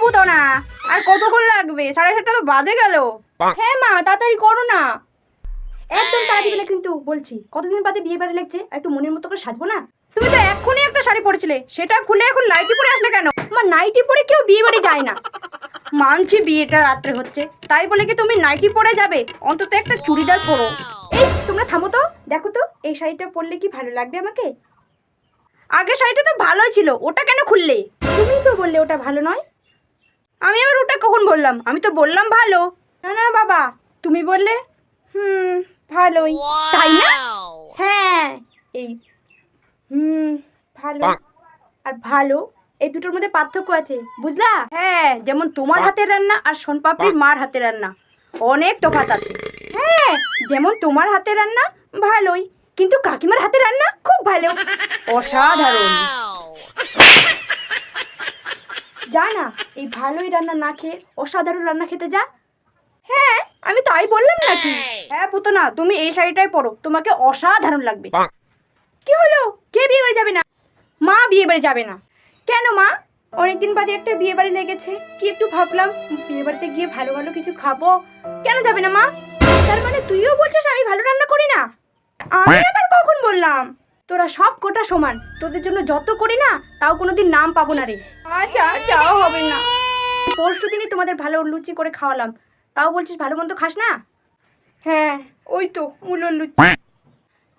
পুতনা, আর কতক্ষণ লাগবে? 7:30 তো বাজে গেল। হ্যাঁ মা, তাড়াতাড়ি করো না। একদম তাড়া দিবে না কিন্তু বলছি। কতদিন বাদে বিয়ে বাড়ি লাগছে, একটু মনের মতো করে সাজবো না? তুমি তো এক্ষুনি একটা শাড়ি পরেছিলে, সেটা খুলে এখন নাইটি পরে আসলে কেন? মা, নাইটি পরে কেউ বিয়ে বাড়ি যায় না। মানছি বিয়েটা রাত্রে হচ্ছে, তাই বলে কি তুমি নাইটি পরে যাবে? অন্তত একটা চুড়িদার পরো। এই তোমরা থামো তো, দেখো তো এই শাড়িটা পরলে কি ভালো লাগবে আমাকে? আগের শাড়িটা তো ভালোই ছিল, ওটা কেন খুললে? তুমিই তো বললে ওটা ভালো নয়। আমি আবার ওটা কখন বললাম? আমি তো বললাম ভালো। না না বাবা, তুমি বললে ভালোই, তাই না? হ্যাঁ, এই ভালো আর ভালো এই দুটোর মধ্যে পার্থক্য আছে, বুঝলা? হ্যাঁ, যেমন তোমার হাতের রান্না আর সোনপাপড়ির মার হাতের রান্না অনেক তফাৎ আছে। হ্যাঁ, যেমন তোমার হাতের রান্না ভালোই, কিন্তু কাকিমার হাতের রান্না খুব ভালো, অসাধারণ। যা না, এই ভালোই রান্না না খেয়ে অসাধারণ রান্না খেতে যা। হ্যাঁ, আমি তাই বললাম নাকি? হ্যাঁ পুতনা, তুমি এই শাড়িটাই পরো, তোমাকে অসাধারণ লাগবে। কি হলো? কে বিয়ে বাড়ি যাবে না? মা বিয়ে বাড়ি যাবে না কেন মা? অনেকদিন বাদে একটা বিয়ে বাড়ি লেগেছে, কি একটু ভাবলাম বিয়ে বাড়িতে গিয়ে ভালো ভালো কিছু খাবো। কেন যাবে না মা? তার মানে তুইও বলছিস আমি ভালো রান্না করি না? আমি আবার কখন বললাম? তোরা সব কোটা সমান, তোদের জন্য যত করি না তাও কোনোদিন নাম পাবো না রে। আচ্ছা, যাওয়া হবে না। পরশু দিনই তোমাদের ভালো লুচি করে খাওয়ালাম, তাও বলছিস ভালো মন্দ খাস না? হ্যাঁ, ওই তো মূলোর লুচি,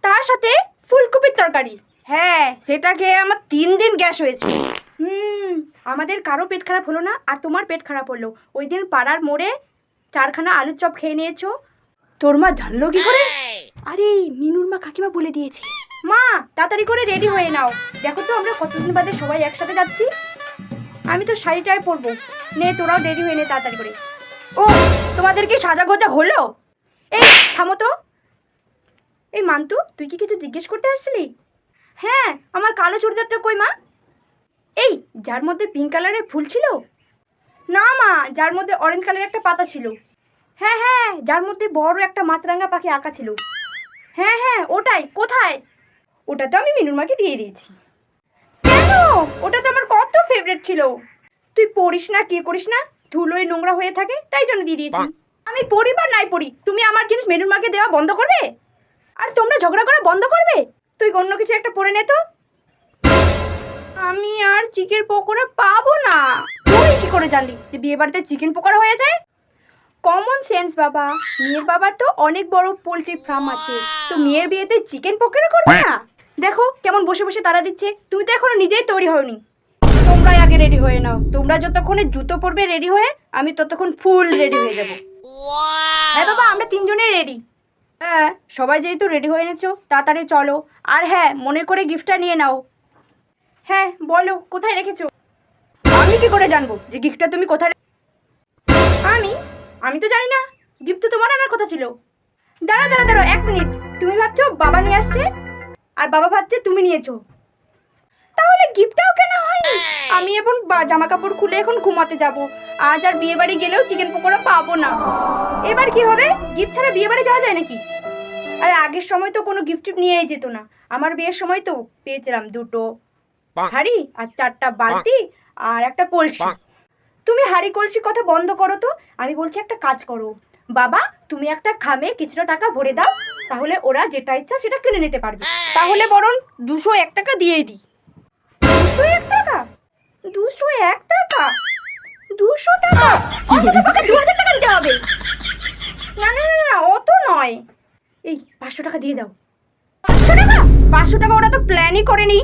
তার সাথে ফুলকপির তরকারি। হ্যাঁ, সেটা খেয়ে আমার 3 দিন গ্যাস হয়েছে। আমাদের কারো পেট খারাপ হলো না, আর তোমার পেট খারাপ হলো। ওই দিন পাড়ার মোড়ে 4খানা আলুর চপ খেয়ে নিয়েছো। তোর মা জানলো কি করে? আরে মিনুর মা কাকিমা বলে দিয়েছে। মা, তাড়াতাড়ি করে রেডি হয়ে নাও, দেখো তো আমরা কতদিন বাদে সবাই একসাথে যাচ্ছি। আমি তো শাড়িটাই পরবো। নে, তোরাও রেডি হয়ে নে তাড়াতাড়ি করে। ও, তোমাদের কি সাজা গোজা হলো? এই থামো তো। এই মান্তু, তুই কি কিছু জিজ্ঞেস করতে আসছিলি? হ্যাঁ, আমার কালো চুড়িদারটা কই মা? এই যার মধ্যে পিঙ্ক কালারের ফুল ছিল? না মা, যার মধ্যে অরেঞ্জ কালারের একটা পাতা ছিল। হ্যাঁ হ্যাঁ, যার মধ্যে বড় একটা মাছরাঙা পাখি আঁকা ছিল। হ্যাঁ হ্যাঁ, ওটাই। কোথায়? ওটা তো আমি মিনুর মাকে দিয়ে দিয়েছি। কেন? ওটা তো আমার কত ফেভারিট ছিল। তুই পড়িস না, কি করিস না, ধুলোয় নোংরা হয়ে থাকে, তাই জন্য দিয়ে দিয়েছি। আমি পড়ি বা নাই পড়ি, তুমি আমার জিনিস মিনুর মাকে দেওয়া বন্ধ করবে? আর তোমরা ঝগড়া করা বন্ধ করবে? তুই অন্য কিছু একটা পরে নে তো। আমি আর চিকেন পকোড়া পাবো না। তুই কি করে জানলি যে বিয়ে বাড়িতে চিকেন পকোড়া হয়ে যায়? কমন সেন্স বাবা। মেয়ের বাবার তো অনেক বড় পোল্ট্রি ফার্ম আছে, তো মেয়ের বিয়েতে চিকেন পকোড়া করবে না? দেখো কেমন বসে বসে তারা দিচ্ছে। তুমি তো এখনো নিজেই তৈরি হওনি। তোমরাই আগে রেডি হয়ে নাও। তোমরা যতক্ষণে জুতো পরবে রেডি হয়ে, আমি ততক্ষণ ফুল রেডি হয়ে যাব। হ্যাঁ বাবা, আমরা 3 জনেই রেডি। হ্যাঁ, সবাই যেহেতু রেডি হয়ে নিয়েছো, তাড়াতাড়ি চলো। আর হ্যাঁ, মনে করে গিফটটা নিয়ে নাও। হ্যাঁ বলো, কোথায় রেখেছো? আমি কি করে জানবো যে গিফটটা তুমি কোথায়? আমি আমি তো জানি না। গিফট তো তোমার আনার কথা ছিল। দাঁড়াও দাঁড়াও দাঁড়াও, 1 মিনিট। তুমি ভাবছো বাবা নিয়ে আসছে, আর বাবা ভাবছে তুমি নিয়েছো। তাহলে গিফটটাও কেন হয়নি? আমি এখন জামা কাপড় খুলে এখন ঘুমাতে যাব। আজ আর বিয়ে বাড়ি গেলেও চিকেন পকোড়া পাবো না। এবার কি হবে? গিফট ছাড়া বিয়ে বাড়ি যাওয়া যায় নাকি? আরে আগের সময় তো কোনো গিফট নিয়েই যেত না। আমার বিয়ের সময় তো পেয়েছিলাম 2টো হাঁড়ি আর 4টা বালতি আর একটা কলসি। তুমি হাঁড়ি কলসি কথা বন্ধ করো তো। আমি বলছি একটা কাজ করো বাবা, তুমি একটা খামে কিছুটা টাকা ভরে দাও, তাহলে ওরা যেটা ইচ্ছা সেটা কিনে নিতে পারবে। তাহলে বরং 201 টাকা দিয়েই দিই। 201 টাকা? 201 টাকা? 200 টাকা? অন্তত 2000 টাকা দিতে হবে। না না না না, অত নয়। এই 500 টাকা দিয়ে দাও। 500 টাকা? 500 টাকা ওরা তো প্ল্যানই করেনি।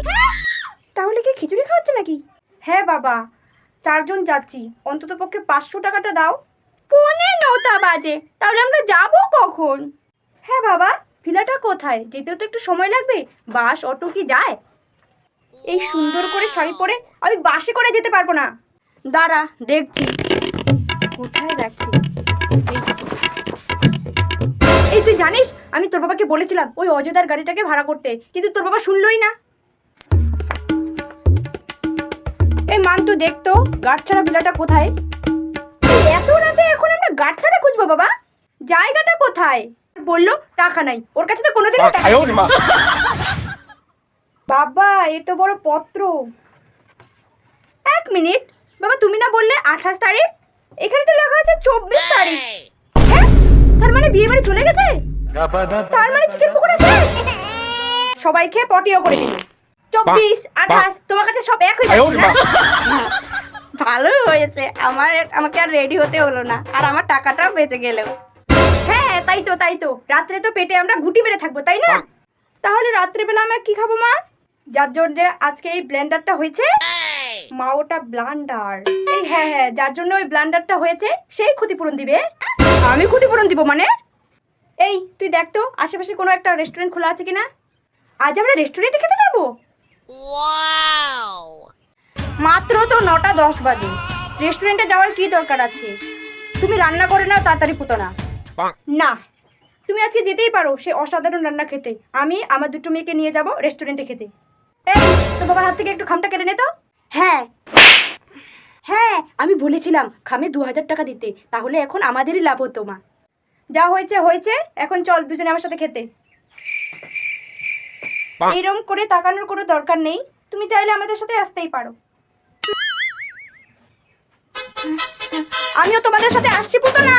তাহলে কি খিচুড়ি খাওয়াচ্ছে নাকি? হ্যাঁ বাবা, 4 জন যাচ্ছি, অন্তত পক্ষে 500 টাকাটা দাও। 9:45 বাজে, তাহলে আমরা যাব কখন? হ্যাঁ বাবা, ভিলাটা কোথায়? যেতেও তো একটু সময় লাগবে। বাস অটো কি যায়? এই সুন্দর করে শাড়ি পরে আমি বাসে করে যেতে পারবো না। দাঁড়া দেখছি কোথায় রাখছি। এই তুই জানিস, আমি তোর বাবাকে বলেছিলাম ওই অযোধ্যার গাড়িটাকে ভাড়া করতে, কিন্তু তোর বাবা শুনলই না। এই মান্তু, দেখতো গাড় ছাড়া ভিলাটা কোথায়? এত রাতে এখন আমরা গাড় ছাড়া খুঁজবো বাবা? জায়গাটা কোথায়? বললো টাকা নাই, ওর কাছে তো কোনোদিন টাকা নেই। বাবা, এ তো বড় পত্র। 1 মিনিট, বাবা তুমি না বললে 28 তারিখ? এখানে তো লেখা আছে 24 তারিখ। হ্যাঁ, তার মানে বিয়ে বাড়ি চলে গেছে, তার মানে চিকেন পকোড়া শেষ। সবাই খেয়ে পটিও করে দিল। 24 28 তোমার কাছে সব এক হয়ে যাচ্ছে না? ভালো হয়েছে, আমাকে আর রেডি হতে হলো না, আর আমার টাকাটাও বেঁচে গেল। হ্যাঁ তাই তো রাত্রে তো পেটে আমরা ঘুঁটি মেরে থাকবো, তাই না? তাহলে রাত্রেবেলা আমরা কি খাবো মা? যার জন্য আজকে এই ব্লেন্ডারটা হয়েছে, মা ওটা ব্লান্ডার, এই হ্যাঁ যার জন্য ওই ব্লান্ডারটা হয়েছে সেই ক্ষতিপূরণ দিবে। আমি ক্ষতিপূরণ দিব মানে? এই তুই দেখ তো আশেপাশে কোনো একটা রেস্টুরেন্ট খোলা আছে কিনা, আজ আমরা রেস্টুরেন্টে খেতে যাবো। মাত্র তো 9টা 10 বাজে, রেস্টুরেন্টে যাওয়ার কি দরকার আছে? তুমি রান্না করে নাও তাড়াতাড়ি পুতনা। না, তুমি আজকে যেতেই পারো সে অসাধারণ রান্না খেতে, আমি আমার দুটো মেয়েকে নিয়ে যাব রেস্টুরেন্টে খেতে। এই তো বাবার হাত থেকে একটু খামটা কেটে নে তো। হ্যাঁ আমি বলেছিলাম খামে 2000 টাকা দিতে, তাহলে এখন আমাদেরই লাভ হতো মা। যা হয়েছে, এখন চল দুজনে আমার সাথে খেতে। এরকম করে তাকানোর কোনো দরকার নেই, তুমি চাইলে আমাদের সাথে আসতেই পারো। আমিও তোমাদের সাথে আসছি পুতনা।